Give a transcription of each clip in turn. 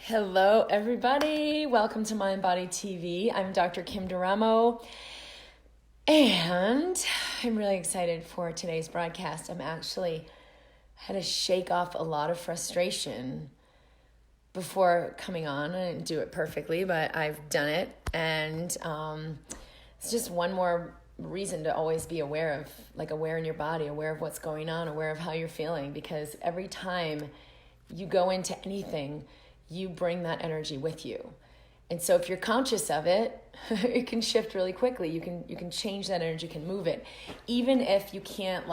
Hello, everybody. Welcome to MindBody TV. I'm Dr. Kim Duramo, and I'm really excited for today's broadcast. I'm actually had to shake off a lot of frustration before coming on. I didn't do it perfectly, but I've done it, and it's just one more reason to always be aware in your body, aware of what's going on, aware of how you're feeling, because every time you go into anything, you bring that energy with you. And so if you're conscious of it, it can shift really quickly. You can change that energy, you can move it. Even if you can't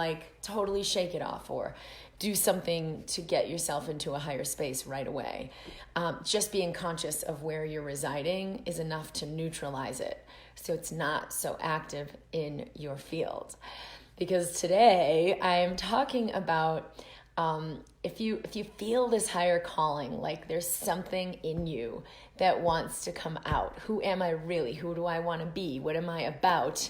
totally shake it off or do something to get yourself into a higher space right away. Just being conscious of where you're residing is enough to neutralize it, so it's not so active in your field. Because today I am talking about if you feel this higher calling, like there's something in you that wants to come out. Who am I really? Who do I want to be? What am I about?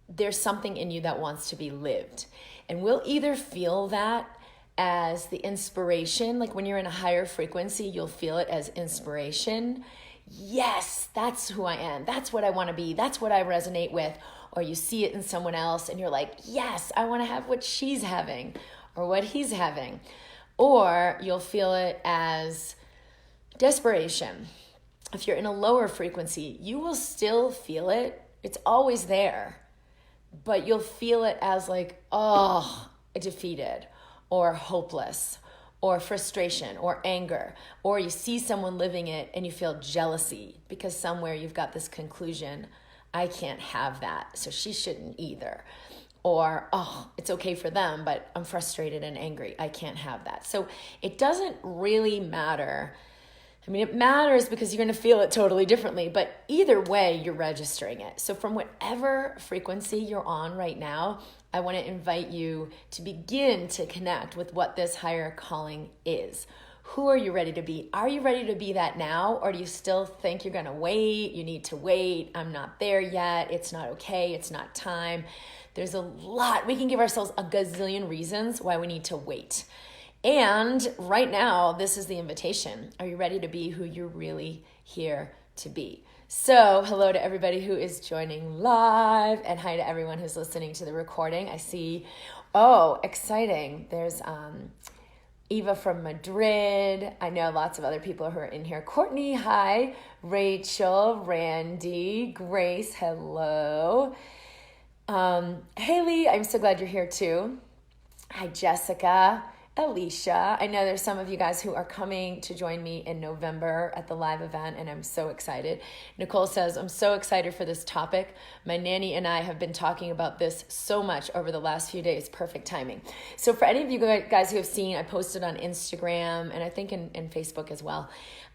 There's something in you that wants to be lived. And we'll either feel that as the inspiration, like when you're in a higher frequency, you'll feel it as inspiration. Yes, that's who I am. That's what I want to be. That's what I resonate with. Or you see it in someone else and you're like, yes, I want to have what she's having or what he's having. Or you'll feel it as desperation. If you're in a lower frequency, you will still feel it. It's always there. But you'll feel it as defeated or hopeless or frustration or anger. Or you see someone living it and you feel jealousy because somewhere you've got this conclusion, I can't have that, so she shouldn't either. Or, it's okay for them, but I'm frustrated and angry. I can't have that. So it doesn't really matter. I mean, it matters because you're going to feel it totally differently, but either way, you're registering it. So from whatever frequency you're on right now, I want to invite you to begin to connect with what this higher calling is. Who are you ready to be? Are you ready to be that now? Or do you still think you're going to wait? You need to wait. I'm not there yet. It's not okay. It's not time. There's a lot. We can give ourselves a gazillion reasons why we need to wait. And right now, this is the invitation. Are you ready to be who you're really here to be? So hello to everybody who is joining live, and hi to everyone who's listening to the recording. I see, exciting. There's Eva from Madrid. I know lots of other people who are in here. Courtney, hi. Rachel, Randy, Grace, hello. Haley, I'm so glad you're here too. Hi, Jessica, Alicia. I know there's some of you guys who are coming to join me in November at the live event, and I'm so excited. Nicole says, I'm so excited for this topic. My nanny and I have been talking about this so much over the last few days. Perfect timing. So for any of you guys who have seen, I posted on Instagram and I think in Facebook as well.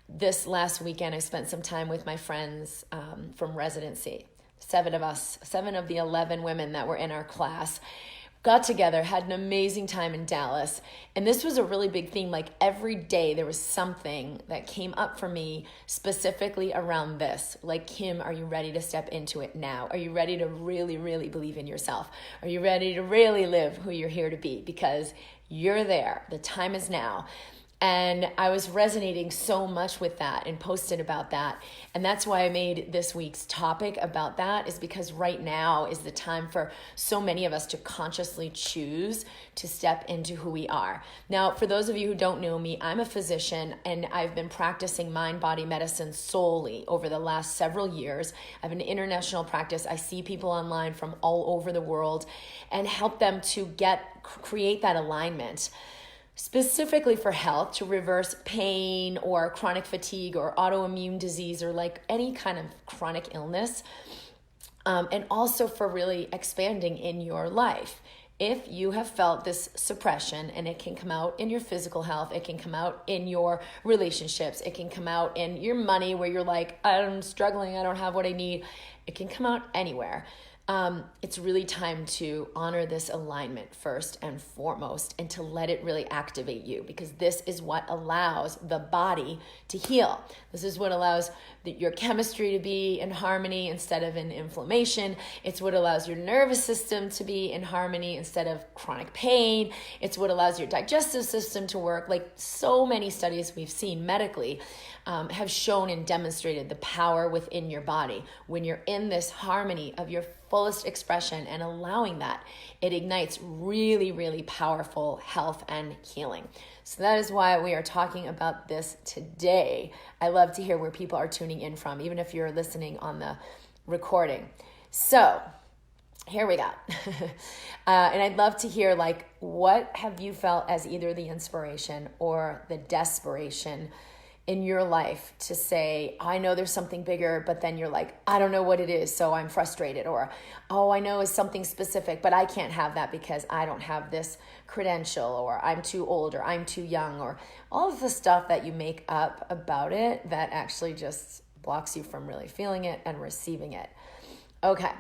This last weekend, I spent some time with my friends from residency. 7 of the 11 women that were in our class got together, had an amazing time in Dallas. And this was a really big theme. Like every day there was something that came up for me specifically around this. Like, Kim, are you ready to step into it now? Are you ready to really, really believe in yourself? Are you ready to really live who you're here to be? Because you're there. The time is now. And I was resonating so much with that and posted about that. And that's why I made this week's topic about that, is because right now is the time for so many of us to consciously choose to step into who we are. Now, for those of you who don't know me, I'm a physician and I've been practicing mind-body medicine solely over the last several years. I have an international practice. I see people online from all over the world and help them to create that alignment, specifically for health, to reverse pain or chronic fatigue or autoimmune disease or like any kind of chronic illness, and also for really expanding in your life. If you have felt this suppression, and it can come out in your physical health, it can come out in your relationships, it can come out in your money where you're like, I'm struggling, I don't have what I need. It can come out anywhere. it's really time to honor this alignment first and foremost, and to let it really activate you, because this is what allows the body to heal. This is what allows your chemistry to be in harmony instead of in inflammation. It's what allows your nervous system to be in harmony instead of chronic pain. It's what allows your digestive system to work. Like, so many studies we've seen medically have shown and demonstrated the power within your body. When you're in this harmony of your fullest expression and allowing that, it ignites really, really powerful health and healing. So that is why we are talking about this today. I love to hear where people are tuning in from, even if you're listening on the recording. So here we go. And I'd love to hear, like, what have you felt as either the inspiration or the desperation in your life to say, I know there's something bigger, but then you're like, I don't know what it is, so I'm frustrated. Or, oh, I know it's something specific, but I can't have that because I don't have this credential, or I'm too old, or I'm too young, or all of the stuff that you make up about it that actually just blocks you from really feeling it and receiving it. Okay.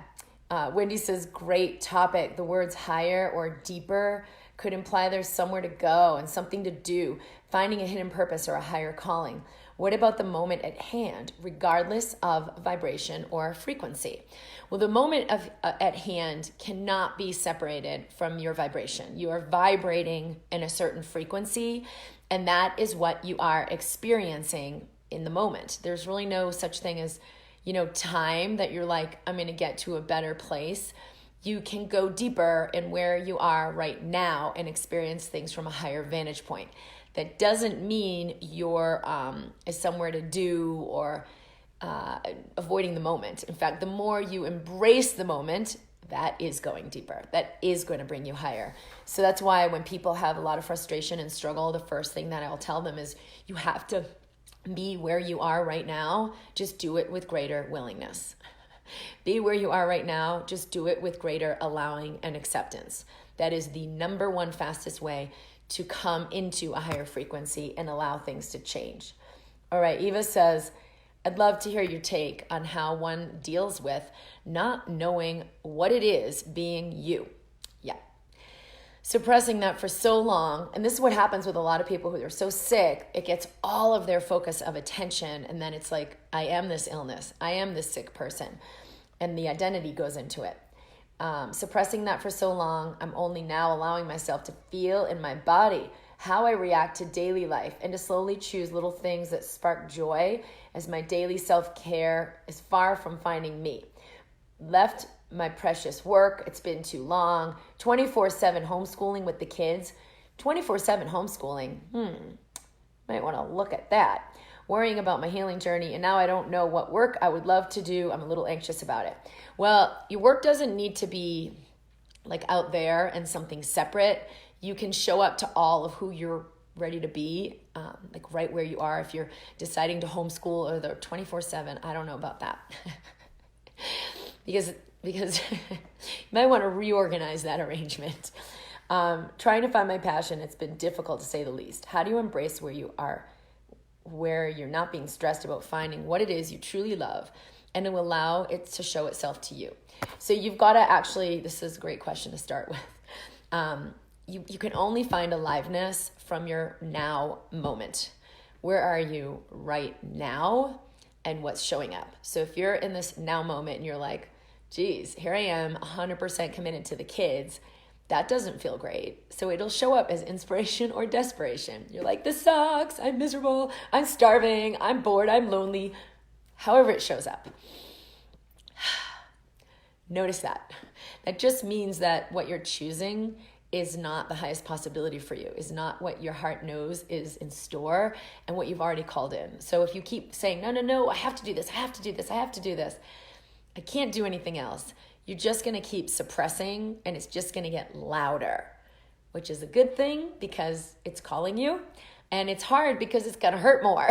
Wendy says, great topic. The words higher or deeper could imply there's somewhere to go and something to do, finding a hidden purpose or a higher calling. What about the moment at hand, regardless of vibration or frequency? Well, the moment at hand cannot be separated from your vibration. You are vibrating in a certain frequency, and that is what you are experiencing in the moment. There's really no such thing as, time that you're like, I'm going to get to a better place. You can go deeper in where you are right now and experience things from a higher vantage point. That doesn't mean you're is somewhere to do or avoiding the moment. In fact, the more you embrace the moment, that is going deeper. That is going to bring you higher. So that's why when people have a lot of frustration and struggle, the first thing that I'll tell them is you have to be where you are right now. Just do it with greater willingness. Be where you are right now. Just do it with greater allowing and acceptance. That is the number one fastest way to come into a higher frequency and allow things to change. All right, Eva says, I'd love to hear your take on how one deals with not knowing what it is being you. Yeah. Suppressing that for so long, and this is what happens with a lot of people who are so sick, it gets all of their focus of attention, and then it's like, I am this illness, I am this sick person, and the identity goes into it. Suppressing that for so long, I'm only now allowing myself to feel in my body how I react to daily life and to slowly choose little things that spark joy, as my daily self-care is far from finding me. Left my precious work, it's been too long, 24/7 homeschooling with the kids. 24/7 homeschooling, might want to look at that. Worrying about my healing journey, and now I don't know what work I would love to do. I'm a little anxious about it. Well, your work doesn't need to be like out there and something separate. You can show up to all of who you're ready to be, like right where you are. If you're deciding to homeschool or the 24/7, I don't know about that. because you might want to reorganize that arrangement. Trying to find my passion, it's been difficult to say the least. How do you embrace where you are, where you're not being stressed about finding what it is you truly love, and to allow it to show itself to you? So you've got to actually, this is a great question to start with. You can only find aliveness from your now moment. Where are you right now and what's showing up? So if you're in this now moment and you're like, geez, here I am 100% committed to the kids, that doesn't feel great. So it'll show up as inspiration or desperation. You're like, this sucks, I'm miserable, I'm starving, I'm bored, I'm lonely. However it shows up. Notice that. That just means that what you're choosing is not the highest possibility for you, is not what your heart knows is in store and what you've already called in. So if you keep saying, no, I have to do this, I have to do this, I have to do this, I can't do anything else, you're just going to keep suppressing, and it's just going to get louder, which is a good thing because it's calling you, and it's hard because it's going to hurt more.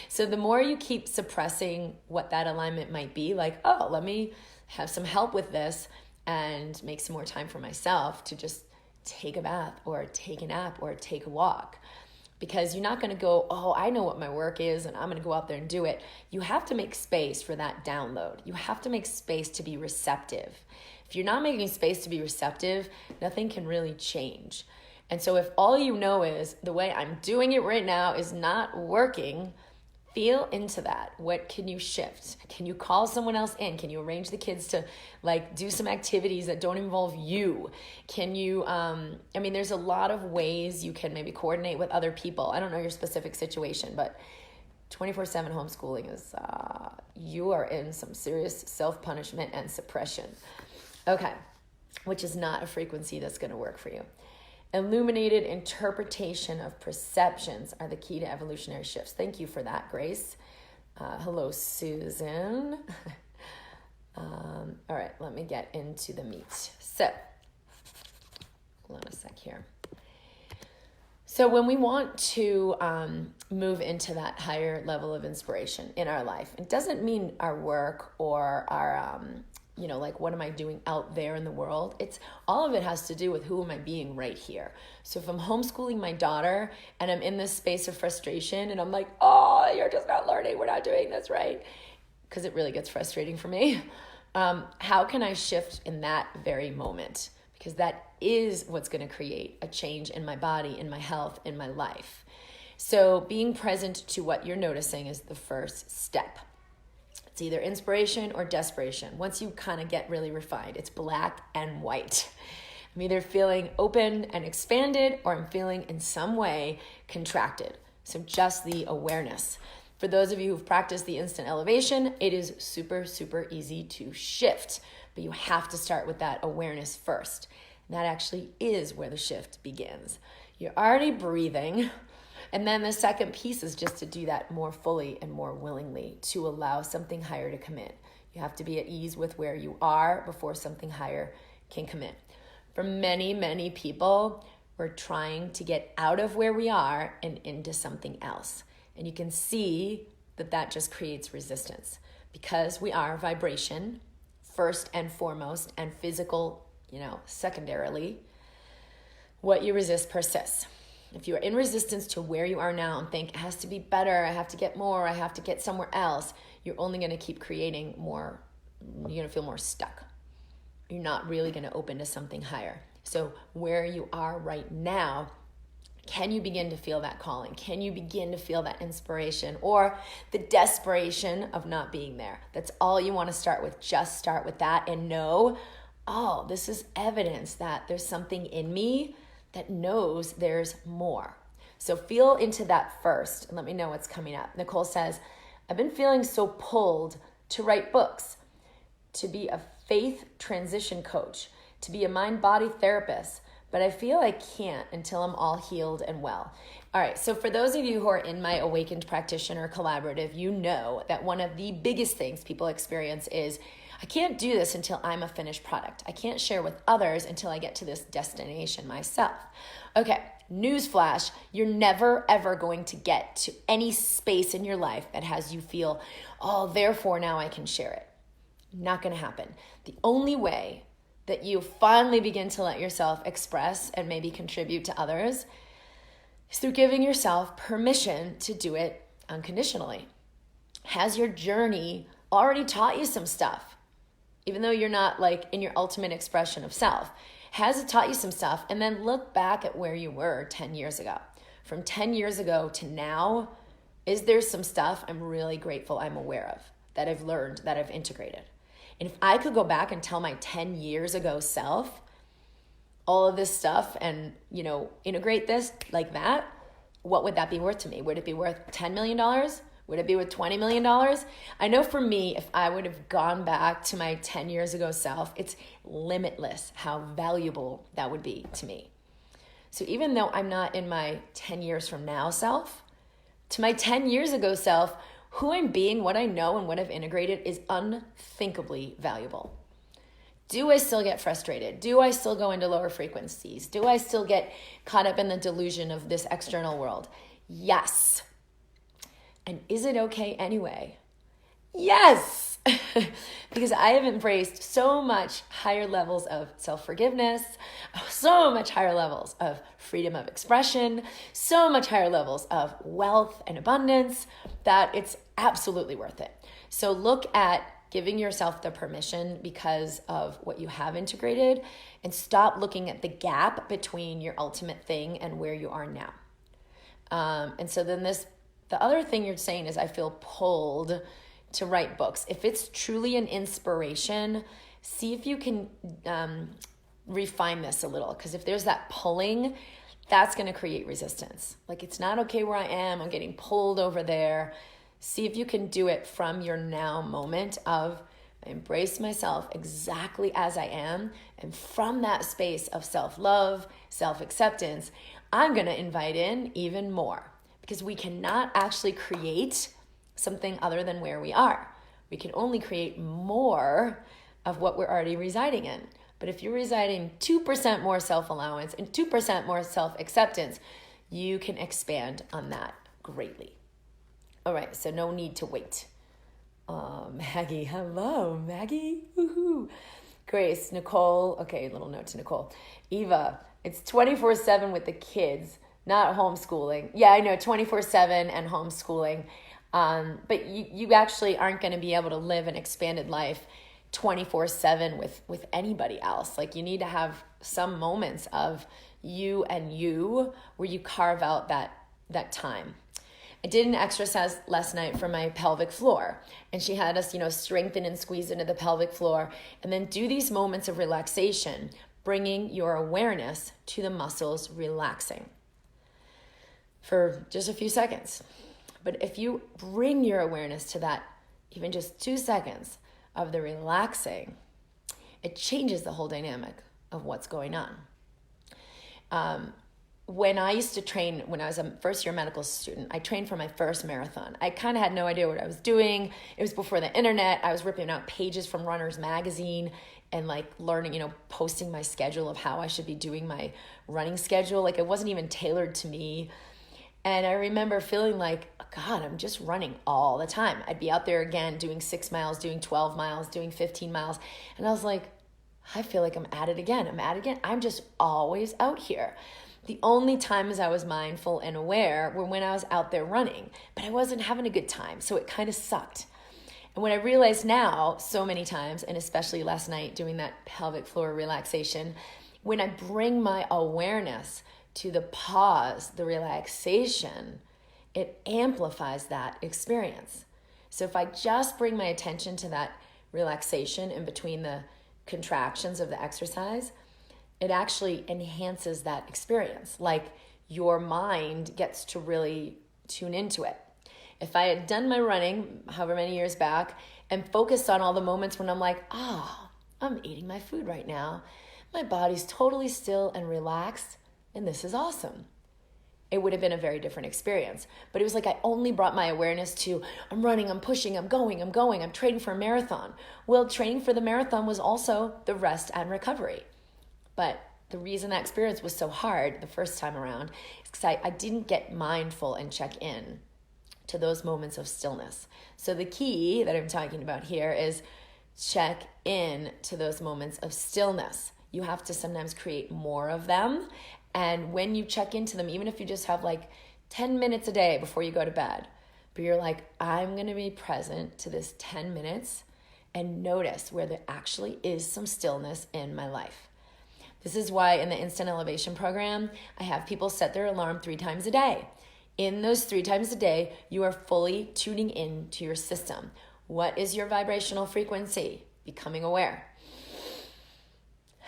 So the more you keep suppressing what that alignment might be, like, oh, let me have some help with this and make some more time for myself to just take a bath or take a nap or take a walk. Because you're not going to go, oh, I know what my work is and I'm going to go out there and do it. You have to make space for that download. You have to make space to be receptive. If you're not making space to be receptive, nothing can really change. And so if all you know is the way I'm doing it right now is not working, feel into that. What can you shift? Can you call someone else in? Can you arrange the kids to do some activities that don't involve you? Can you, there's a lot of ways you can maybe coordinate with other people. I don't know your specific situation, but 24/7 homeschooling is, you are in some serious self-punishment and suppression. Okay, which is not a frequency that's going to work for you. Illuminated interpretation of perceptions are the key to evolutionary shifts. Thank you for that, Grace. Hello, Susan. All right, let me get into the meat. So, hold on a sec here. So when we want to move into that higher level of inspiration in our life, it doesn't mean our work or our what am I doing out there in the world? It's all of it has to do with who am I being right here. So if I'm homeschooling my daughter and I'm in this space of frustration and I'm like, oh, you're just not learning, we're not doing this right, because it really gets frustrating for me. How can I shift in that very moment? Because that is what's going to create a change in my body, in my health, in my life. So being present to what you're noticing is the first step. It's either inspiration or desperation. Once you kind of get really refined, it's black and white. I'm either feeling open and expanded or I'm feeling in some way contracted. So just the awareness. For those of you who've practiced the instant elevation, it is super, super easy to shift, but you have to start with that awareness first. And that actually is where the shift begins. You're already breathing. And then the second piece is just to do that more fully and more willingly to allow something higher to come in. You have to be at ease with where you are before something higher can come in. For many, many people, we're trying to get out of where we are and into something else. And you can see that that just creates resistance because we are vibration first and foremost and physical, secondarily. What you resist persists. If you are in resistance to where you are now and think it has to be better, I have to get more, I have to get somewhere else, you're only going to keep creating more. You're going to feel more stuck. You're not really going to open to something higher. So where you are right now, can you begin to feel that calling? Can you begin to feel that inspiration or the desperation of not being there? That's all you want to start with. Just start with that and know, oh, this is evidence that there's something in me that knows there's more. So feel into that first and let me know what's coming up. Nicole says, I've been feeling so pulled to write books, to be a faith transition coach, to be a mind-body therapist, but I feel I can't until I'm all healed and well. All right, so for those of you who are in my Awakened Practitioner Collaborative, you know that one of the biggest things people experience is, I can't do this until I'm a finished product. I can't share with others until I get to this destination myself. Okay, newsflash, you're never ever going to get to any space in your life that has you feel, oh, therefore now I can share it. Not gonna happen. The only way that you finally begin to let yourself express and maybe contribute to others is through giving yourself permission to do it unconditionally. Has your journey already taught you some stuff? Even though you're not in your ultimate expression of self, has it taught you some stuff? And then look back at where you were 10 years ago. From 10 years ago to now, is there some stuff I'm really grateful I'm aware of, that I've learned, that I've integrated? And if I could go back and tell my 10 years ago self all of this stuff and, integrate this like that, what would that be worth to me? Would it be worth $10 million? Would it be worth $20 million? I know for me, if I would have gone back to my 10 years ago self, it's limitless how valuable that would be to me. So even though I'm not in my 10 years from now self, to my 10 years ago self, who I'm being, what I know, and what I've integrated is unthinkably valuable. Do I still get frustrated? Do I still go into lower frequencies? Do I still get caught up in the delusion of this external world? Yes. And is it okay anyway? Yes. Because I have embraced so much higher levels of self-forgiveness, so much higher levels of freedom of expression, so much higher levels of wealth and abundance that it's absolutely worth it. So look at giving yourself the permission because of what you have integrated, and stop looking at the gap between your ultimate thing and where you are now. And so then the other thing you're saying is, I feel pulled to write books. If it's truly an inspiration, see if you can refine this a little, because if there's that pulling, that's going to create resistance. Like, it's not okay where I am, I'm getting pulled over there. See if you can do it from your now moment of, I embrace myself exactly as I am, and from that space of self-love, self-acceptance, I'm going to invite in even more, because we cannot actually create something other than where we are. We can only create more of what we're already residing in. But if you're residing 2% more self-allowance and 2% more self-acceptance, you can expand on that greatly. All right, so no need to wait. Maggie, hello, Maggie. Woohoo. Grace, Nicole. Okay, little note to Nicole. Eva, it's 24/7 with the kids, not homeschooling. Yeah, I know, 24/7 and homeschooling. But you actually aren't going to be able to live an expanded life 24/7 with anybody else. Like, you need to have some moments of you and you where you carve out that time. I did an exercise last night for my pelvic floor, and she had us, strengthen and squeeze into the pelvic floor, and then do these moments of relaxation, bringing your awareness to the muscles relaxing for just a few seconds. But if you bring your awareness to that, even just 2 seconds of the relaxing, it changes the whole dynamic of what's going on. When I used to train, when I was a first-year medical student, I trained for my first marathon. I kind of had no idea what I was doing. It was before the internet. I was ripping out pages from Runner's Magazine and learning, posting my schedule of how I should be doing my running schedule. Like, it wasn't even tailored to me. And I remember feeling like, God, I'm just running all the time. I'd be out there again doing 6 miles, doing 12 miles, doing 15 miles. And I was like, I feel like I'm at it again. I'm just always out here. The only times I was mindful and aware were when I was out there running, but I wasn't having a good time, so it kind of sucked. And what I realized now so many times, and especially last night doing that pelvic floor relaxation, when I bring my awareness to the pause, the relaxation, it amplifies that experience. So if I just bring my attention to that relaxation in between the contractions of the exercise, it actually enhances that experience. Like, your mind gets to really tune into it. If I had done my running however many years back and focused on all the moments when I'm like, I'm eating my food right now, my body's totally still and relaxed, and this is awesome, it would have been a very different experience. But it was like I only brought my awareness to, I'm running, I'm pushing, I'm going, I'm training for a marathon. Well, training for the marathon was also the rest and recovery. But the reason that experience was so hard the first time around is because I didn't get mindful and check in to those moments of stillness. So the key that I'm talking about here is check in to those moments of stillness. You have to sometimes create more of them. And when you check into them, even if you just have 10 minutes a day before you go to bed, but you're like, I'm going to be present to this 10 minutes and notice where there actually is some stillness in my life. This is why in the Instant Elevation program, I have people set their alarm 3 times a day. In those 3 times a day, you are fully tuning in to your system. What is your vibrational frequency? Becoming aware.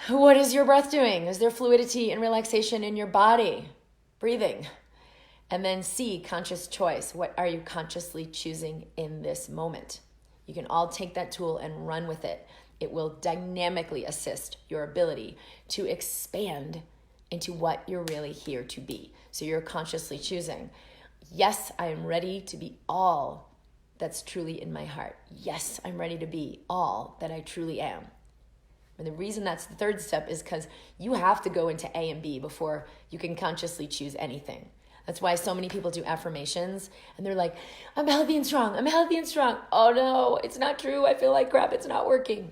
What is your breath doing? Is there fluidity and relaxation in your body? Breathing. And then C, conscious choice. What are you consciously choosing in this moment? You can all take that tool and run with it. It will dynamically assist your ability to expand into what you're really here to be. So you're consciously choosing, yes, I am ready to be all that's truly in my heart. Yes, I'm ready to be all that I truly am. And the reason that's the third step is because you have to go into A and B before you can consciously choose anything. That's why so many people do affirmations and they're like, I'm healthy and strong. I'm healthy and strong. Oh no, it's not true. I feel like crap. It's not working.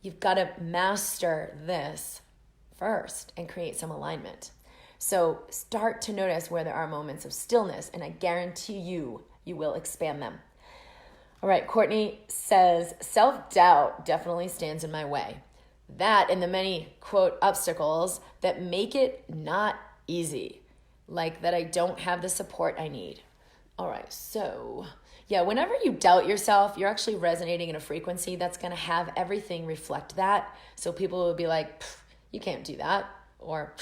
You've got to master this first and create some alignment. So start to notice where there are moments of stillness, and I guarantee you will expand them. All right, Courtney says, self-doubt definitely stands in my way. That and the many, quote, obstacles that make it not easy, like that I don't have the support I need. All right, so yeah, whenever you doubt yourself, you're actually resonating in a frequency that's going to have everything reflect that. So people will be like, you can't do that, or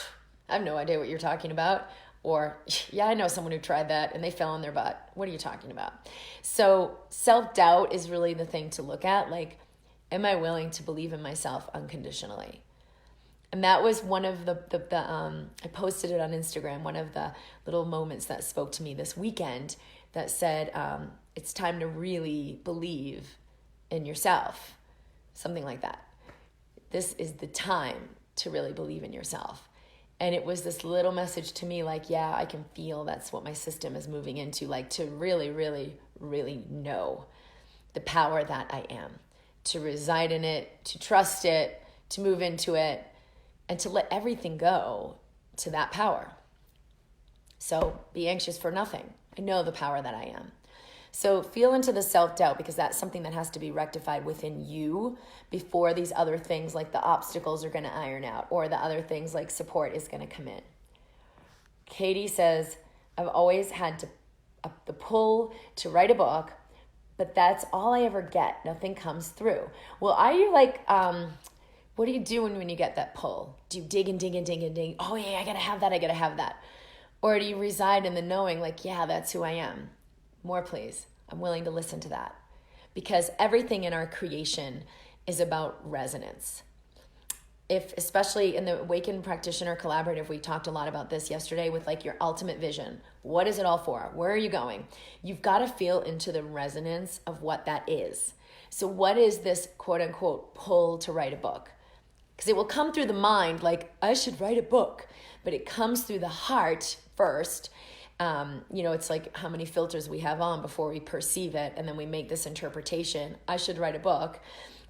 I have no idea what you're talking about. Or, yeah, I know someone who tried that and they fell on their butt. What are you talking about? So self-doubt is really the thing to look at. Like, am I willing to believe in myself unconditionally? And that was one of I posted it on Instagram, one of the little moments that spoke to me this weekend that said, it's time to really believe in yourself. Something like that. This is the time to really believe in yourself. And it was this little message to me like, yeah, I can feel that's what my system is moving into, like to really, really, really know the power that I am, to reside in it, to trust it, to move into it, and to let everything go to that power. So be anxious for nothing. I know the power that I am. So feel into the self-doubt, because that's something that has to be rectified within you before these other things like the obstacles are going to iron out, or the other things like support is going to come in. Katie says, I've always had the pull to write a book, but that's all I ever get. Nothing comes through. Well, are you like, what do you do when you get that pull? Do you dig and dig and dig and dig? Oh yeah, I got to have that. I got to have that. Or do you reside in the knowing like, yeah, that's who I am? More, please. I'm willing to listen to that, because everything in our creation is about resonance. Especially in the Awakened Practitioner Collaborative, we talked a lot about this yesterday with like your ultimate vision. What is it all for? Where are you going? You've got to feel into the resonance of what that is. So what is this quote unquote pull to write a book? Because it will come through the mind like, I should write a book, but it comes through the heart first. It's like how many filters we have on before we perceive it, and then we make this interpretation, I should write a book.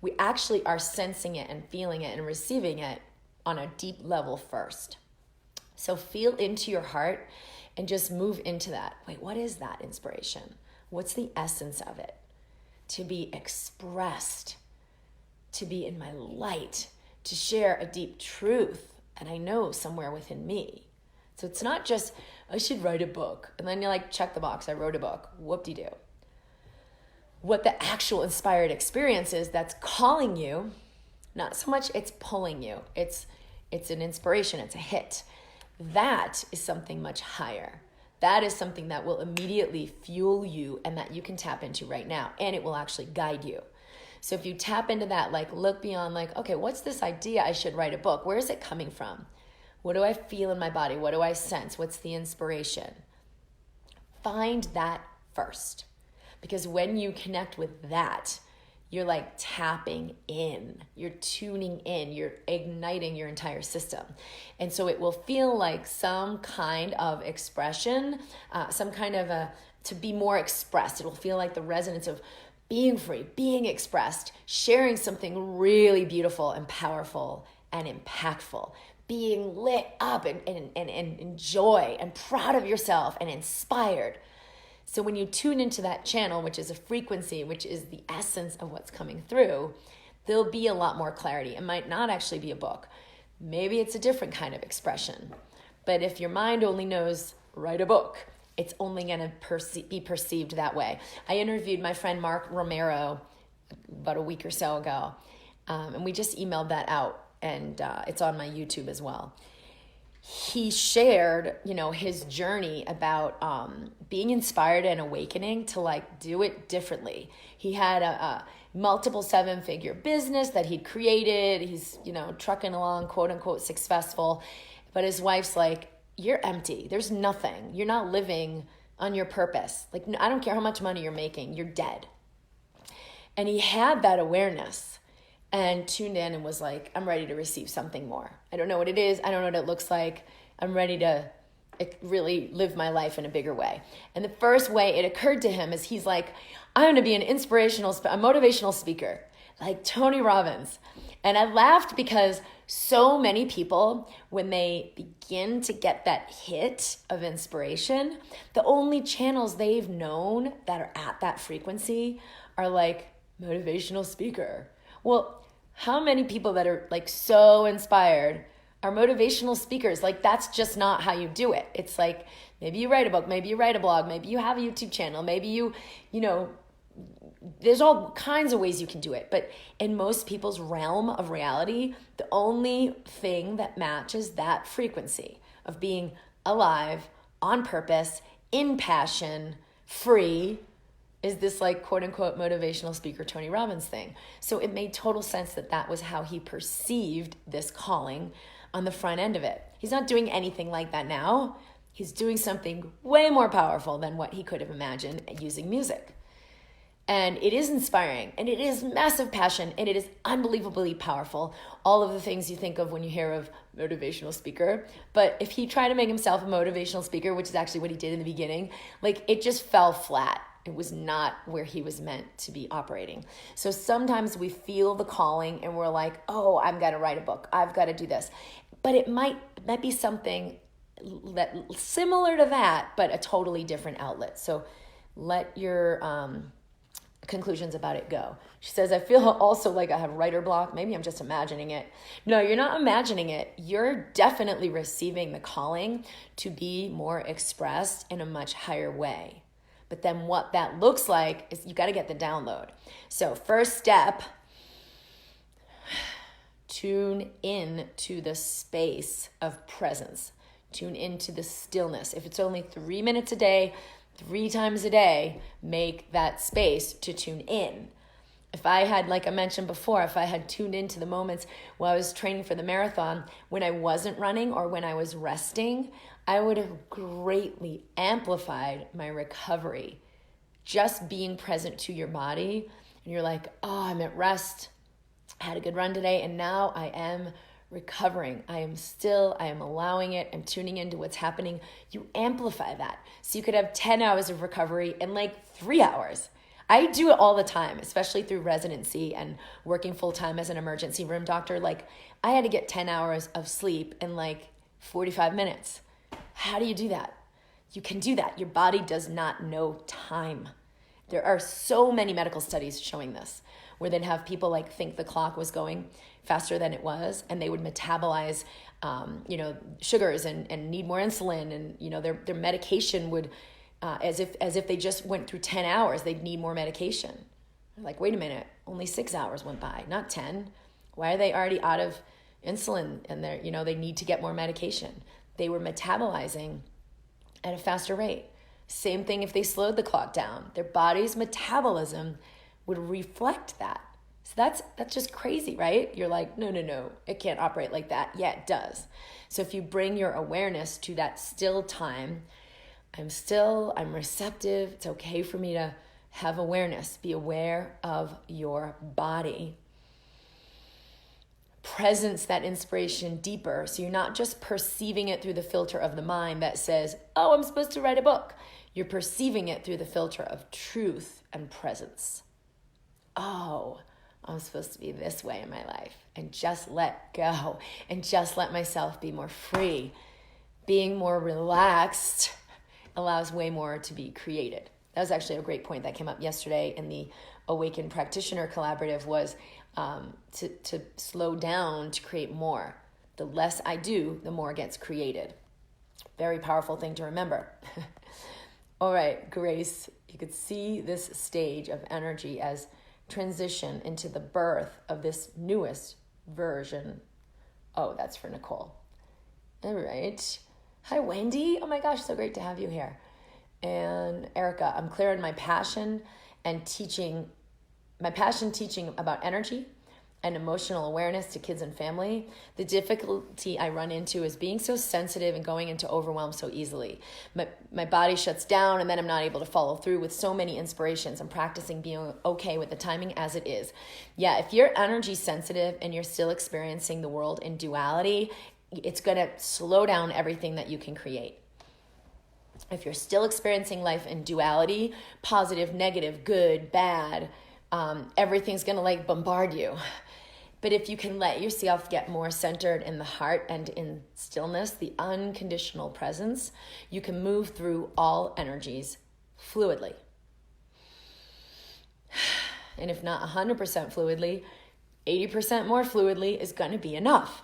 We actually are sensing it and feeling it and receiving it on a deep level first. So feel into your heart and just move into that. Wait, what is that inspiration? What's the essence of it? To be expressed, to be in my light, to share a deep truth, and I know somewhere within me. So it's not just, I should write a book. And then you like, check the box, I wrote a book. Whoop-de-doo. What the actual inspired experience is that's calling you, not so much it's pulling you. It's an inspiration, it's a hit. That is something much higher. That is something that will immediately fuel you and that you can tap into right now. And it will actually guide you. So if you tap into that, like look beyond like, okay, what's this idea I should write a book? Where is it coming from? What do I feel in my body? What do I sense? What's the inspiration? Find that first. Because when you connect with that, you're like tapping in, you're tuning in, you're igniting your entire system. And so it will feel like some kind of expression, to be more expressed. It will feel like the resonance of being free, being expressed, sharing something really beautiful and powerful and impactful, being lit up and joy and proud of yourself and inspired. So when you tune into that channel, which is a frequency, which is the essence of what's coming through, there'll be a lot more clarity. It might not actually be a book. Maybe it's a different kind of expression. But if your mind only knows, write a book, it's only going to be perceived that way. I interviewed my friend Marc Romero about a week or so ago, and we just emailed that out. And it's on my YouTube as well. He shared, his journey about being inspired and awakening to like do it differently. He had a multiple 7-figure business that he'd created. He's, trucking along, quote unquote, successful. But his wife's like, you're empty. There's nothing. You're not living on your purpose. Like, I don't care how much money you're making. You're dead. And he had that awareness and tuned in and was like, I'm ready to receive something more. I don't know what it is. I don't know what it looks like. I'm ready to really live my life in a bigger way. And the first way it occurred to him is he's like, I'm going to be a motivational speaker, like Tony Robbins. And I laughed because So many people, when they begin to get that hit of inspiration, the only channels they've known that are at that frequency are like motivational speaker. Well, how many people that are like so inspired are motivational speakers? Like, that's just not how you do it. It's like, maybe you write a book, maybe you write a blog, maybe you have a YouTube channel, maybe you know, there's all kinds of ways you can do it. But in most people's realm of reality, the only thing that matches that frequency of being alive, on purpose, in passion, free, is this like quote unquote motivational speaker Tony Robbins thing. So it made total sense that that was how he perceived this calling on the front end of it. He's not doing anything like that now. He's doing something way more powerful than what he could have imagined using music. And it is inspiring, and it is massive passion, and it is unbelievably powerful. All of the things you think of when you hear of motivational speaker. But if he tried to make himself a motivational speaker, which is actually what he did in the beginning, like, it just fell flat. It was not where he was meant to be operating. So sometimes we feel the calling and we're like, oh, I'm going to write a book. I've got to do this. But it might be something that similar to that, but a totally different outlet. So let your conclusions about it go. She says, I feel also like I have writer block. Maybe I'm just imagining it. No, you're not imagining it. You're definitely receiving the calling to be more expressed in a much higher way. But then what that looks like is you got to get the download. So first step, tune in to the space of presence. Tune into the stillness. If it's only 3 minutes a day, 3 times a day, make that space to tune in. If I had, like I mentioned before, if I had tuned into the moments while I was training for the marathon, when I wasn't running or when I was resting, I would have greatly amplified my recovery. Just being present to your body, and you're like, oh, I'm at rest. I had a good run today, and now I am recovering. I am still, I am allowing it. I'm tuning into what's happening. You amplify that. So you could have 10 hours of recovery in like 3 hours. I do it all the time, especially through residency and working full-time as an emergency room doctor. Like, I had to get 10 hours of sleep in like 45 minutes. How do you do that? You can do that. Your body does not know time. There are so many medical studies showing this, where they'd have people like think the clock was going faster than it was, and they would metabolize, sugars and need more insulin, and their medication would, as if they just went through 10 hours, they'd need more medication. They're like, wait a minute, only 6 hours went by, not 10. Why are they already out of insulin? And they need to get more medication. They were metabolizing at a faster rate. Same thing if they slowed the clock down. Their body's metabolism would reflect that. So that's just crazy, right? You're like, no, it can't operate like that. Yeah, it does. So if you bring your awareness to that still time, I'm receptive. It's okay for me to have awareness. Be aware of your body. Presence that inspiration deeper. So you're not just perceiving it through the filter of the mind that says, oh, I'm supposed to write a book. You're perceiving it through the filter of truth and presence. Oh, I'm supposed to be this way in my life, and just let go and just let myself be more free. Being more relaxed allows way more to be created. That was actually a great point that came up yesterday in the Awakened Practitioner Collaborative, was to slow down to create more. The less I do, the more gets created. Very powerful thing to remember. All right, Grace, you could see this stage of energy as transition into the birth of this newest version. Oh, that's for Nicole. All right. Hi, Wendy. Oh my gosh, so great to have you here. And Erica, I'm clear on my passion teaching about energy and emotional awareness to kids and family. The difficulty I run into is being so sensitive and going into overwhelm so easily. My body shuts down, and then I'm not able to follow through with so many inspirations. I'm practicing being okay with the timing as it is. Yeah, if you're energy sensitive and you're still experiencing the world in duality, it's going to slow down everything that you can create. If you're still experiencing life in duality, positive, negative, good, bad, everything's going to like bombard you. But if you can let yourself get more centered in the heart and in stillness, the unconditional presence, you can move through all energies fluidly. And if not 100% fluidly, 80% more fluidly is going to be enough.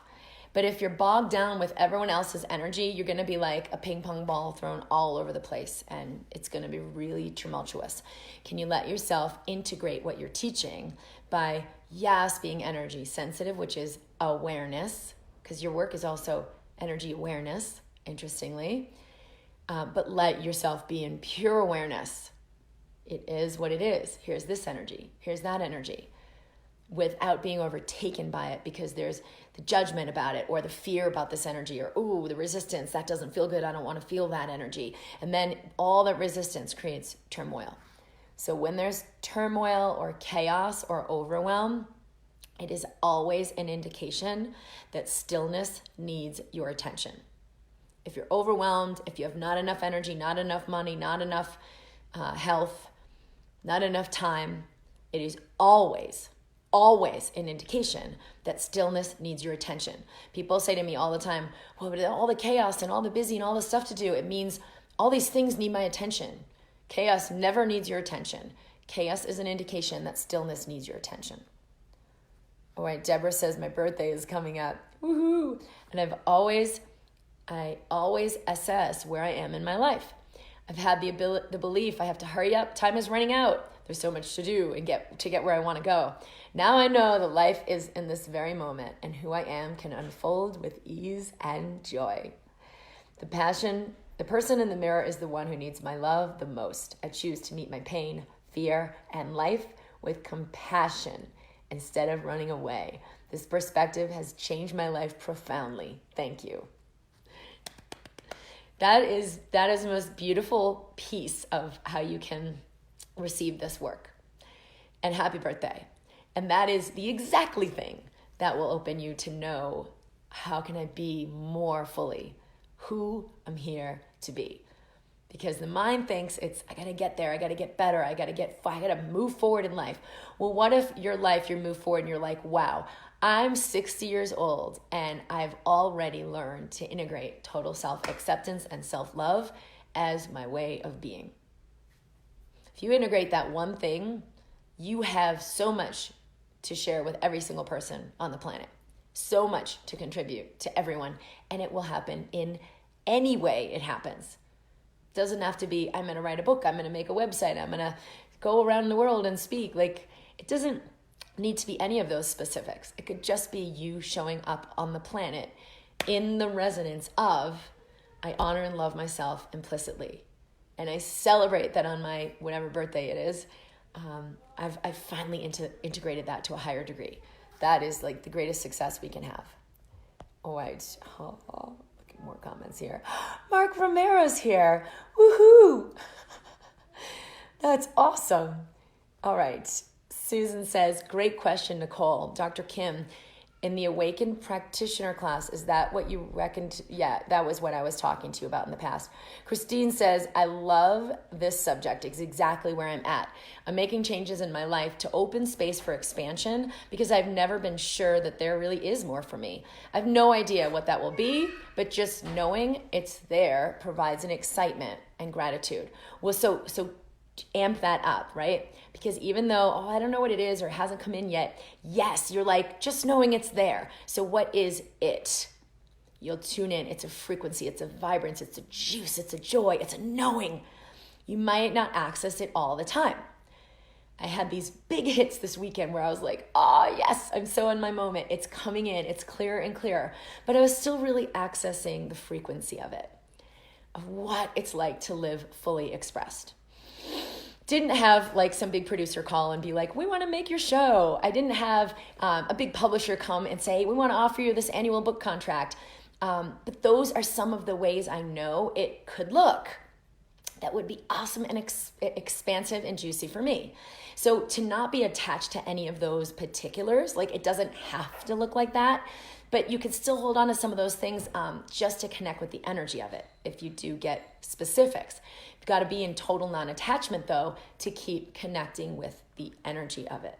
But if you're bogged down with everyone else's energy, you're going to be like a ping pong ball thrown all over the place, and it's going to be really tumultuous. Can you let yourself integrate what you're teaching by, yes, being energy sensitive, which is awareness, because your work is also energy awareness, interestingly, but let yourself be in pure awareness. It is what it is. Here's this energy. Here's that energy. Without being overtaken by it because there's the judgment about it or the fear about this energy or, ooh, the resistance, that doesn't feel good. I don't want to feel that energy. And then all that resistance creates turmoil. So when there's turmoil or chaos or overwhelm, it is always an indication that stillness needs your attention. If you're overwhelmed, if you have not enough energy, not enough money, not enough health, not enough time, it is always an indication that stillness needs your attention. People say to me all the time, well, but all the chaos and all the busy and all the stuff to do, it means all these things need my attention. Chaos never needs your attention. Chaos is an indication that stillness needs your attention. All right, Deborah says my birthday is coming up. Woohoo! And I always assess where I am in my life. I've had the belief I have to hurry up. Time is running out. There's so much to do and get where I want to go. Now I know that life is in this very moment, and who I am can unfold with ease and joy. The person in the mirror is the one who needs my love the most. I choose to meet my pain, fear, and life with compassion instead of running away. This perspective has changed my life profoundly. Thank you. That is the most beautiful piece of how you can receive this work. And happy birthday. And that is the exactly thing that will open you to know, how can I be more fully who I'm here to be? Because the mind thinks I got to get there, I got to get better, I got to move forward in life. Well, what if your life, you move forward and you're like, wow, I'm 60 years old and I've already learned to integrate total self-acceptance and self-love as my way of being. If you integrate that one thing, you have so much to share with every single person on the planet. So much to contribute to everyone. And it will happen in any way it happens. It doesn't have to be, I'm going to write a book, I'm going to make a website, I'm going to go around the world and speak. Like, it doesn't need to be any of those specifics. It could just be you showing up on the planet in the resonance of, I honor and love myself implicitly. And I celebrate that on my whatever birthday it is. I've finally integrated that to a higher degree. That is like the greatest success we can have. All right. Look at more comments here. Marc Romero's here. Woohoo! That's awesome. All right. Susan says, great question, Nicole. Dr. Kim, in the Awakened Practitioner class, is that what you reckoned? Yeah, that was what I was talking to you about in the past. Christine says, I love this subject. It's exactly where I'm at. I'm making changes in my life to open space for expansion because I've never been sure that there really is more for me. I have no idea what that will be, but just knowing it's there provides an excitement and gratitude. Well, so amp that up, right? Because even though, I don't know what it is or it hasn't come in yet, yes, you're like, just knowing it's there. So what is it? You'll tune in. It's a frequency, it's a vibrance, it's a juice, it's a joy, it's a knowing. You might not access it all the time. I had these big hits this weekend where I was like, yes, I'm so in my moment. It's coming in, it's clearer and clearer. But I was still really accessing the frequency of it, of what it's like to live fully expressed. Didn't have like some big producer call and be like, we want to make your show. I didn't have a big publisher come and say, we want to offer you this annual book contract. But those are some of the ways I know it could look. That would be awesome and expansive and juicy for me. So to not be attached to any of those particulars, like it doesn't have to look like that, but you can still hold on to some of those things just to connect with the energy of it if you do get specifics. You've got to be in total non-attachment though to keep connecting with the energy of it.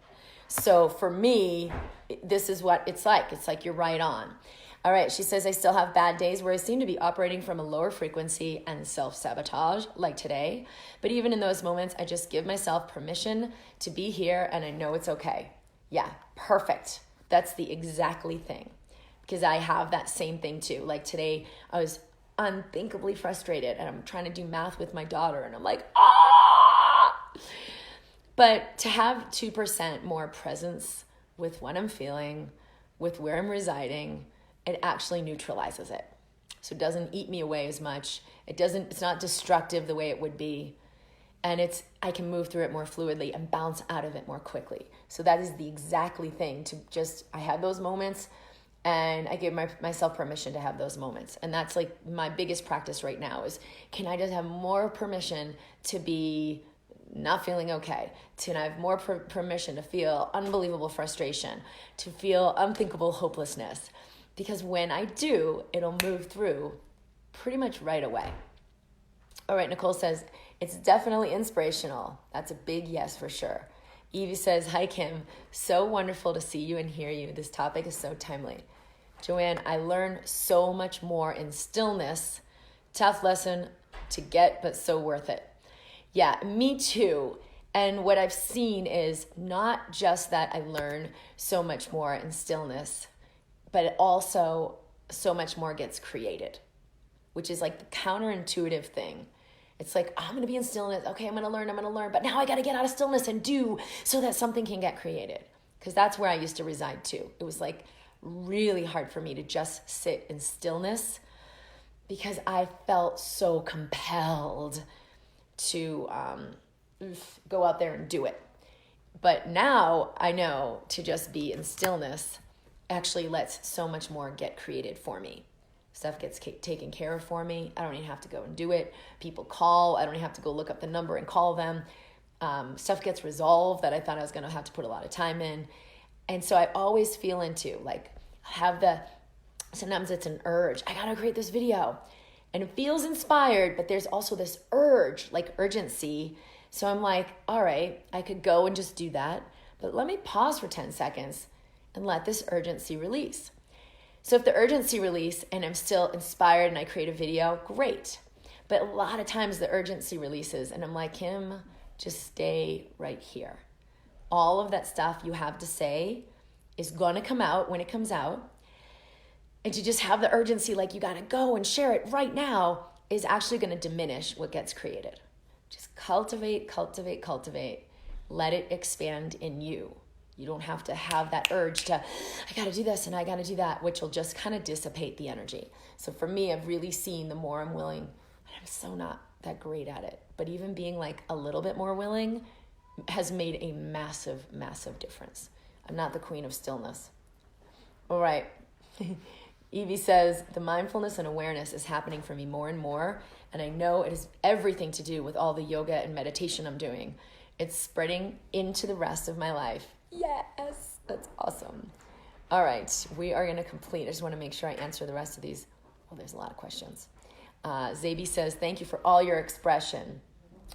So for me, this is what it's like. It's like you're right on. All right, she says, I still have bad days where I seem to be operating from a lower frequency and self-sabotage, like today. But even in those moments, I just give myself permission to be here, and I know it's okay. Yeah, perfect. That's the exactly thing. Because I have that same thing too. Like today, I was unthinkably frustrated, and I'm trying to do math with my daughter, and I'm like, ah! But to have 2% more presence with what I'm feeling, with where I'm residing, it actually neutralizes it. So it doesn't eat me away as much. It's not destructive the way it would be. And I can move through it more fluidly and bounce out of it more quickly. So that is the exactly thing I had those moments, and I give myself permission to have those moments. And that's like my biggest practice right now is, can I just have more permission to be not feeling okay, to have more permission to feel unbelievable frustration, to feel unthinkable hopelessness. Because when I do, it'll move through pretty much right away. All right, Nicole says, it's definitely inspirational. That's a big yes for sure. Evie says, hi, Kim. So wonderful to see you and hear you. This topic is so timely. Joanne, I learned so much more in stillness. Tough lesson to get, but so worth it. Yeah, me too. And what I've seen is not just that I learn so much more in stillness, but also so much more gets created, which is like the counterintuitive thing. It's like, I'm going to be in stillness. Okay, I'm going to learn. But now I got to get out of stillness and do so that something can get created. Because that's where I used to reside too. It was like really hard for me to just sit in stillness because I felt so compelled to go out there and do it. But now I know to just be in stillness actually lets so much more get created for me. Stuff gets taken care of for me. I don't even have to go and do it. People call. I don't even have to go look up the number and call them. Stuff gets resolved that I thought I was going to have to put a lot of time in. And so I always feel into like, sometimes it's an urge. I got to create this video. And it feels inspired, but there's also this urge, like urgency. So I'm like, all right, I could go and just do that. But let me pause for 10 seconds and let this urgency release. So if the urgency release and I'm still inspired and I create a video, great. But a lot of times the urgency releases and I'm like, Kim, just stay right here. All of that stuff you have to say is gonna come out when it comes out. And to just have the urgency, like you gotta go and share it right now, is actually gonna diminish what gets created. Just cultivate. Let it expand in you. You don't have to have that urge to, I got to do this and I got to do that, which will just kind of dissipate the energy. So for me, I've really seen the more I'm willing, and I'm so not that great at it, but even being like a little bit more willing has made a massive, massive difference. I'm not the queen of stillness. All right. Evie says, the mindfulness and awareness is happening for me more and more, and I know it has everything to do with all the yoga and meditation I'm doing. It's spreading into the rest of my life. Yes, that's awesome. All right, we are going to complete. I just want to make sure I answer the rest of these. Oh, there's a lot of questions. Zabi says, thank you for all your expression.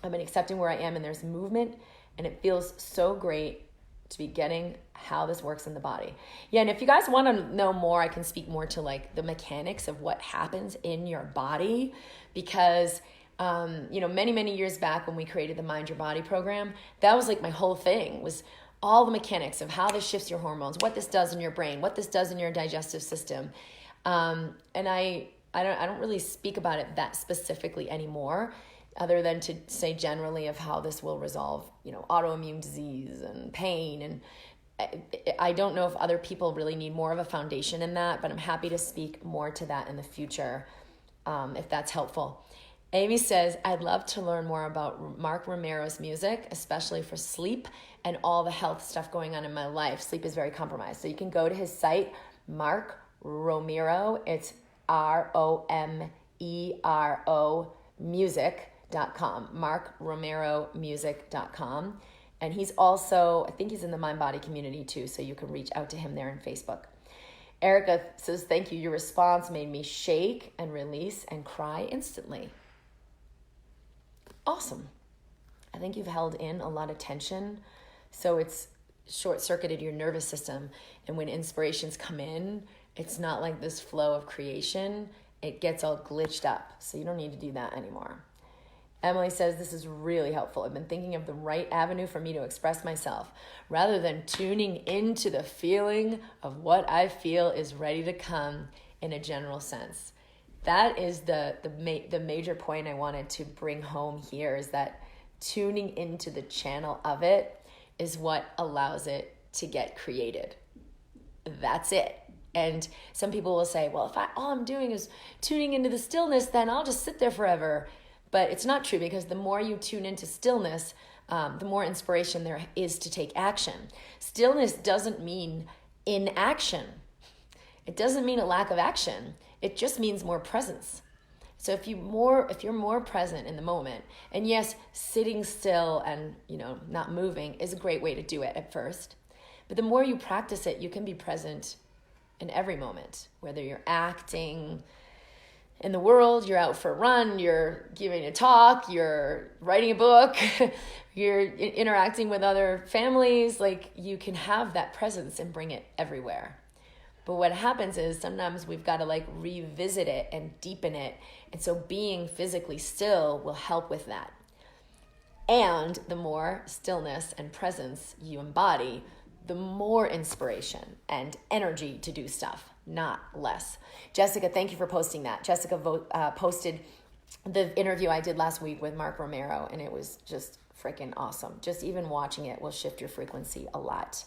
I've been accepting where I am, and there's movement, and it feels so great to be getting how this works in the body. Yeah, and if you guys want to know more, I can speak more to like the mechanics of what happens in your body, because many years back when we created the Mind Your Body program, that was like my whole thing, was all the mechanics of how this shifts your hormones, what this does in your brain, what this does in your digestive system. And I don't really speak about it that specifically anymore, other than to say generally of how this will resolve, autoimmune disease and pain. And I don't know if other people really need more of a foundation in that, but I'm happy to speak more to that in the future, if that's helpful. Amy says, I'd love to learn more about Marc Romero's music, especially for sleep and all the health stuff going on in my life. Sleep is very compromised. So you can go to his site, Marc Romero. It's ROMERO music.com, marcromeromusic.com. And he's also, I think he's in the MindBody community too, so you can reach out to him there on Facebook. Erica says, thank you. Your response made me shake and release and cry instantly. Awesome. I think you've held in a lot of tension. So it's short-circuited your nervous system. And when inspirations come in, it's not like this flow of creation. It gets all glitched up. So you don't need to do that anymore. Emily says, this is really helpful. I've been thinking of the right avenue for me to express myself rather than tuning into the feeling of what I feel is ready to come in a general sense. That is the major point I wanted to bring home here, is that tuning into the channel of it is what allows it to get created. That's it. And some people will say, well, if all I'm doing is tuning into the stillness, then I'll just sit there forever. But it's not true, because the more you tune into stillness, the more inspiration there is to take action. Stillness doesn't mean inaction. It doesn't mean a lack of action. It just means more presence. So if you're more present in the moment, and yes, sitting still and not moving is a great way to do it at first. But the more you practice it, you can be present in every moment, whether you're acting in the world, you're out for a run, you're giving a talk, you're writing a book, you're interacting with other families. Like, you can have that presence and bring it everywhere. But what happens is sometimes we've got to revisit it and deepen it. And so being physically still will help with that. And the more stillness and presence you embody, the more inspiration and energy to do stuff, not less. Jessica, thank you for posting that. Jessica posted the interview I did last week with Marc Romero, and it was just freaking awesome. Just even watching it will shift your frequency a lot.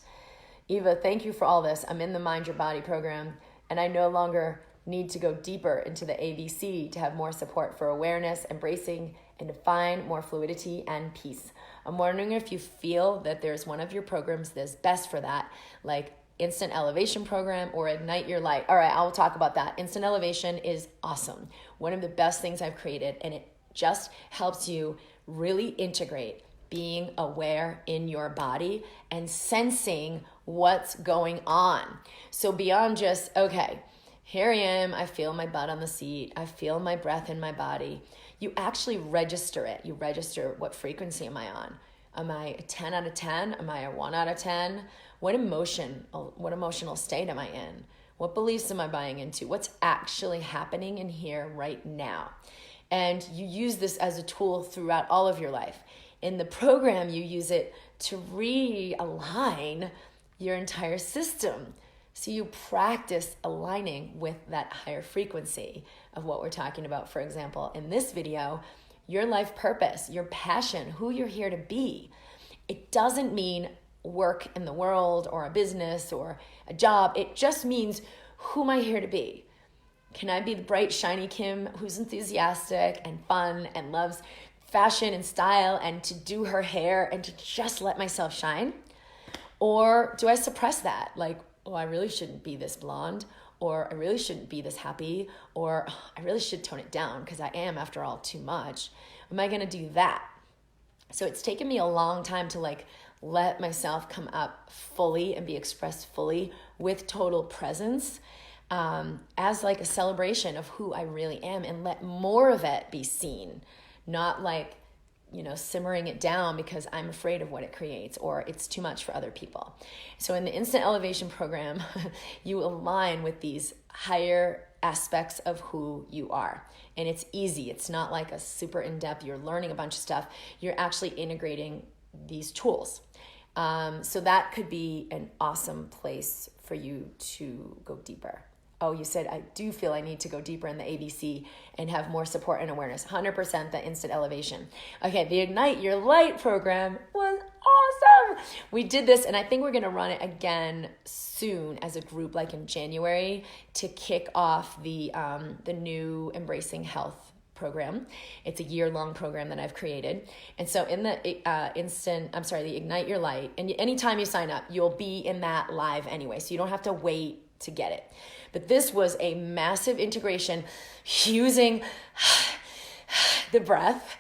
Eva, thank you for all this. I'm in the Mind Your Body program, and I no longer need to go deeper into the ABC to have more support for awareness, embracing, and to find more fluidity and peace. I'm wondering if you feel that there's one of your programs that's best for that, like Instant Elevation Program or Ignite Your Light. All right, I'll talk about that. Instant Elevation is awesome. One of the best things I've created, and it just helps you really integrate being aware in your body and sensing what's going on. So beyond just, okay, here I am, I feel my butt on the seat, I feel my breath in my body, you actually register it. You register, what frequency am I on? Am I a 10 out of 10? Am I a 1 out of 10? What emotional state am I in? What beliefs am I buying into? What's actually happening in here right now? And you use this as a tool throughout all of your life. In the program, you use it to realign your entire system. So you practice aligning with that higher frequency of what we're talking about. For example, in this video, your life purpose, your passion, who you're here to be. It doesn't mean work in the world or a business or a job. It just means, who am I here to be? Can I be the bright, shiny Kim who's enthusiastic and fun and loves fashion and style and to do her hair and to just let myself shine? Or do I suppress that? Like, oh, I really shouldn't be this blonde, or I really shouldn't be this happy, or oh, I really should tone it down because I am, after all, too much. Am I going to do that? So it's taken me a long time to let myself come up fully and be expressed fully with total presence, as a celebration of who I really am, and let more of it be seen, not simmering it down because I'm afraid of what it creates or it's too much for other people. So in the Instant Elevation program, you align with these higher aspects of who you are. And it's easy. It's not like a super in-depth, you're learning a bunch of stuff. You're actually integrating these tools. So that could be an awesome place for you to go deeper. Oh, you said, I do feel I need to go deeper in the ABC and have more support and awareness. 100% the Instant Elevation. Okay, the Ignite Your Light program was awesome. We did this, and I think we're going to run it again soon as a group, in January, to kick off the new Embracing Health program. It's a year-long program that I've created. And so in the the Ignite Your Light, and anytime you sign up, you'll be in that live anyway, so you don't have to wait to get it. But this was a massive integration using the breath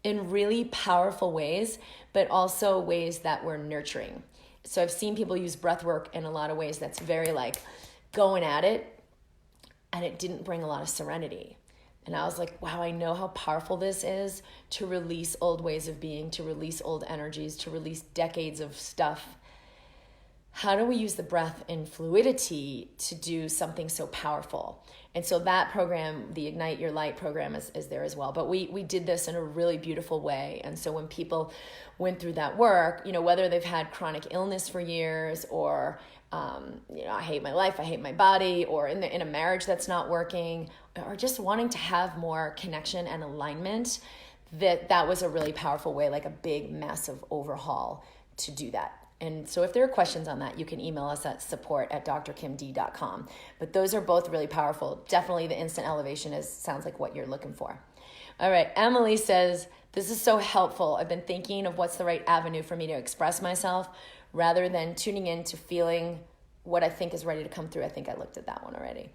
in really powerful ways, but also ways that were nurturing. So I've seen people use breath work in a lot of ways that's very going at it, and it didn't bring a lot of serenity. And I was like, wow, I know how powerful this is to release old ways of being, to release old energies, to release decades of stuff. how do we use the breath and fluidity to do something so powerful? And so that program, the Ignite Your Light program, is there as well. But we did this in a really beautiful way. And so when people went through that work, whether they've had chronic illness for years, or I hate my life, I hate my body, or in a marriage that's not working, or just wanting to have more connection and alignment, that was a really powerful way, like a big, massive overhaul to do that. And so if there are questions on that, you can email us at support@drkimd.com. But those are both really powerful. Definitely the instant elevation sounds like what you're looking for. All right, Emily says, this is so helpful. I've been thinking of what's the right avenue for me to express myself rather than tuning in to feeling what I think is ready to come through. I think I looked at that one already.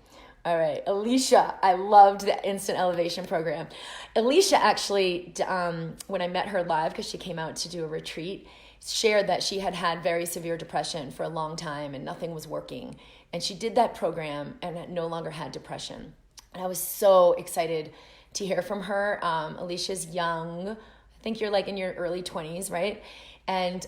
All right, Alicia, I loved the Instant Elevation program. Alicia actually, when I met her live, because she came out to do a retreat, shared that she had had very severe depression for a long time and nothing was working. And she did that program and no longer had depression. And I was so excited to hear from her. Alicia's young. I think you're like in your early 20s, right? And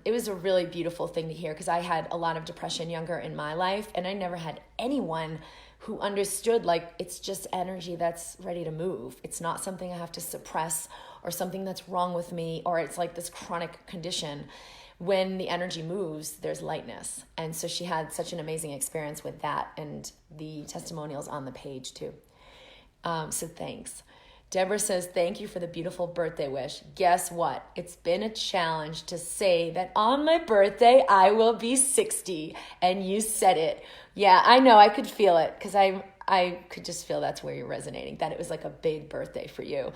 it was a really beautiful thing to hear, because I had a lot of depression younger in my life, and I never had anyone who understood, like, it's just energy that's ready to move. It's not something I have to suppress or something that's wrong with me, or it's like this chronic condition. When the energy moves, there's lightness. And so she had such an amazing experience with that, and the testimonials on the page too. So thanks. Deborah says, thank you for the beautiful birthday wish. Guess what? It's been a challenge to say that on my birthday, I will be 60. And you said it. Yeah, I know. I could feel it, because I could just feel that's where you're resonating, that it was like a big birthday for you.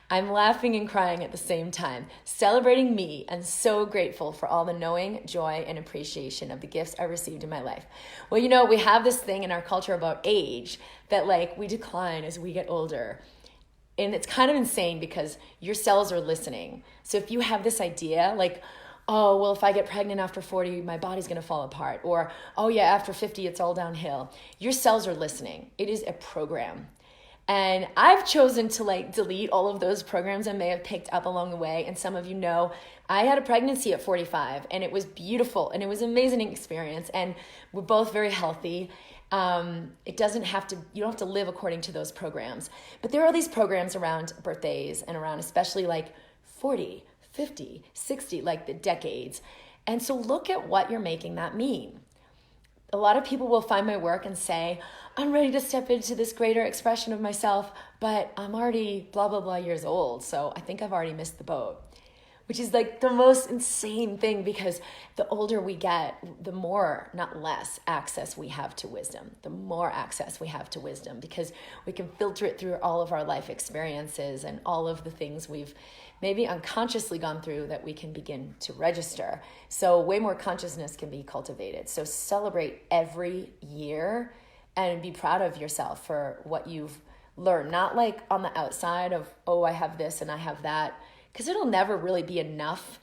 I'm laughing and crying at the same time, celebrating me, and so grateful for all the knowing, joy, and appreciation of the gifts I received in my life. Well, we have this thing in our culture about age that, like, we decline as we get older. And it's kind of insane, because your cells are listening. So if you have this idea, like, oh, well, if I get pregnant after 40, my body's going to fall apart. Or, oh yeah, after 50, it's all downhill. Your cells are listening. It is a program. And I've chosen to delete all of those programs I may have picked up along the way. And some of you know, I had a pregnancy at 45, and it was beautiful, and it was an amazing experience. And we're both very healthy. You don't have to live according to those programs. But there are these programs around birthdays and around especially like 40, 50, 60, like the decades. And so look at what you're making that mean. A lot of people will find my work and say, I'm ready to step into this greater expression of myself, but I'm already blah, blah, blah years old. So I think I've already missed the boat, which is like the most insane thing, because the older we get, the more, not less, access we have to wisdom, the more access we have to wisdom, because we can filter it through all of our life experiences and all of the things we've maybe unconsciously gone through that we can begin to register. So way more consciousness can be cultivated. So celebrate every year and be proud of yourself for what you've learned, not like on the outside of, oh, I have this and I have that, because it'll never really be enough.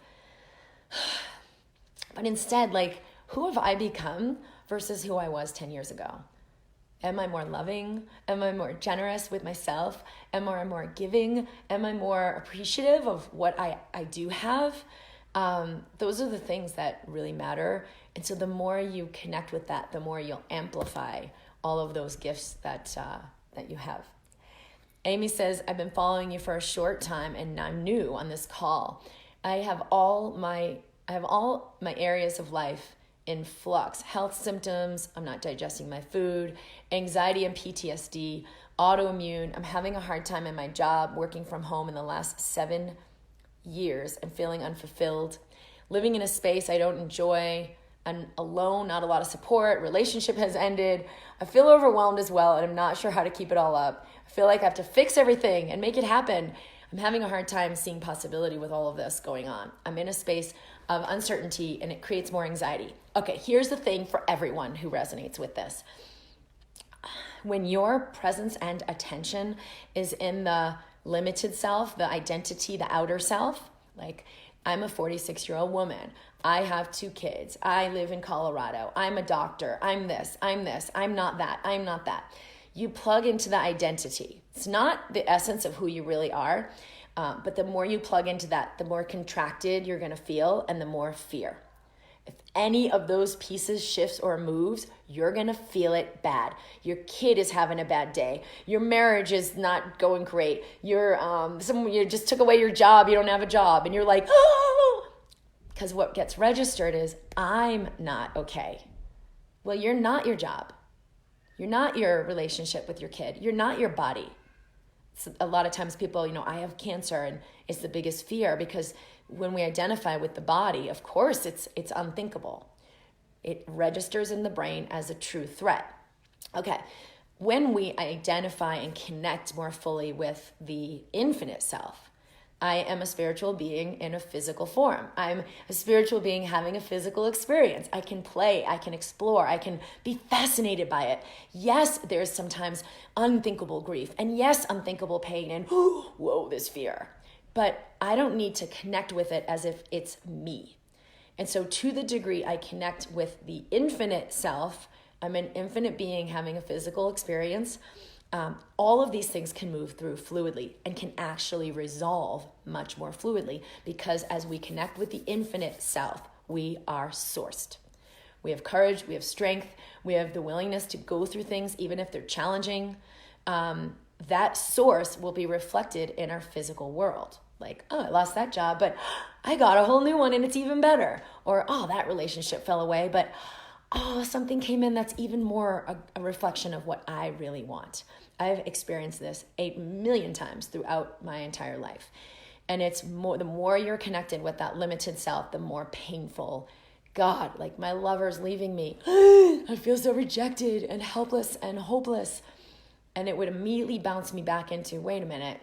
But instead, like, who have I become versus who I was 10 years ago? Am I more loving? Am I more generous with myself? Am I more giving? Am I more appreciative of what I do have? Those are the things that really matter. And so the more you connect with that, the more you'll amplify all of those gifts that you have. Amy says, I've been following you for a short time and I'm new on this call. I have all my areas of life in flux. Health symptoms, I'm not digesting my food, anxiety and PTSD, autoimmune. I'm having a hard time in my job, working from home in the last 7 years and feeling unfulfilled. Living in a space I don't enjoy. I'm alone, not a lot of support. Relationship has ended. I feel overwhelmed as well, and I'm not sure how to keep it all up. I feel like I have to fix everything and make it happen. I'm having a hard time seeing possibility with all of this going on. I'm in a space of uncertainty, and it creates more anxiety. Okay, here's the thing for everyone who resonates with this. When your presence and attention is in the limited self, the identity, the outer self, like I'm a 46-year-old woman. I have 2 kids. I live in Colorado. I'm a doctor. I'm this. I'm not that. I'm not that. You plug into the identity. It's not the essence of who you really are, but the more you plug into that, the more contracted you're going to feel and the more fear. If any of those pieces shifts or moves, you're going to feel it bad. Your kid is having a bad day. Your marriage is not going great. You just took away your job. You don't have a job. And you're like, oh, because what gets registered is, I'm not okay. Well, you're not your job. You're not your relationship with your kid. You're not your body. So a lot of times people, I have cancer, and it's the biggest fear, because when we identify with the body, of course, it's unthinkable. It registers in the brain as a true threat. Okay, when we identify and connect more fully with the infinite self, I am a spiritual being in a physical form. I'm a spiritual being having a physical experience. I can play, I can explore, I can be fascinated by it. Yes, there's sometimes unthinkable grief, and yes, unthinkable pain, and whoa, this fear. But I don't need to connect with it as if it's me. And so to the degree I connect with the infinite self, I'm an infinite being having a physical experience. All of these things can move through fluidly and can actually resolve much more fluidly, because as we connect with the infinite self, we are sourced. We have courage, we have strength, we have the willingness to go through things even if they're challenging. That source will be reflected in our physical world. Like, oh, I lost that job, but I got a whole new one and it's even better. Or, oh, that relationship fell away, but oh, something came in that's even more a reflection of what I really want. I've experienced this 8 million times throughout my entire life. And it's the more you're connected with that limited self, the more painful. God, like my lover's leaving me. I feel so rejected and helpless and hopeless. And it would immediately bounce me back into, wait a minute,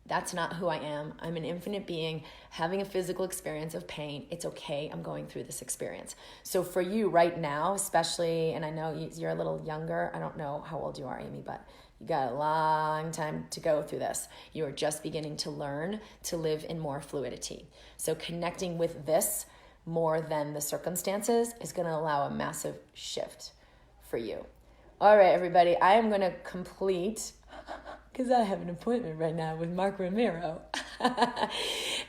that's not who I am. I'm an infinite being having a physical experience of pain. It's okay. I'm going through this experience. So for you right now, especially, and I know you're a little younger. I don't know how old you are, Amy, but you got a long time to go through this. You are just beginning to learn to live in more fluidity. So connecting with this more than the circumstances is going to allow a massive shift for you. All right, everybody, I am going to complete, because I have an appointment right now with Marc Romero.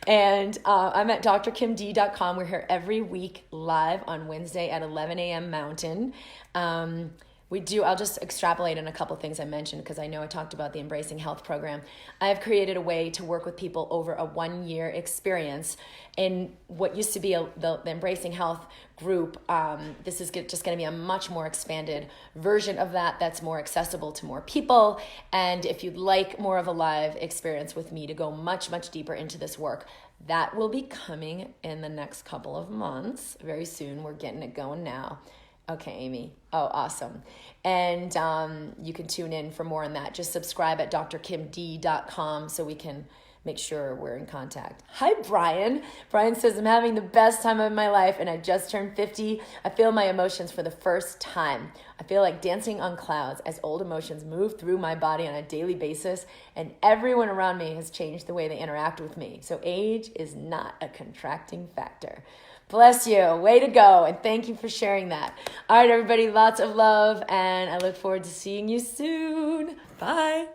And I'm at drkimd.com. We're here every week live on Wednesday at 11 a.m. Mountain. I'll just extrapolate on a couple things I mentioned, because I know I talked about the Embracing Health program. I have created a way to work with people over a 1-year experience in what used to be the Embracing Health group. This is just going to be a much more expanded version of that's more accessible to more people. And if you'd like more of a live experience with me to go much, much deeper into this work, that will be coming in the next couple of months. Very soon. We're getting it going now. Okay, Amy. Oh, awesome. And you can tune in for more on that. Just subscribe at drkimd.com so we can make sure we're in contact. Hi, Brian. Brian says, I'm having the best time of my life and I just turned 50. I feel my emotions for the first time. I feel like dancing on clouds as old emotions move through my body on a daily basis, and everyone around me has changed the way they interact with me. So age is not a contracting factor. Bless you. Way to go. And thank you for sharing that. All right, everybody, lots of love, and I look forward to seeing you soon. Bye.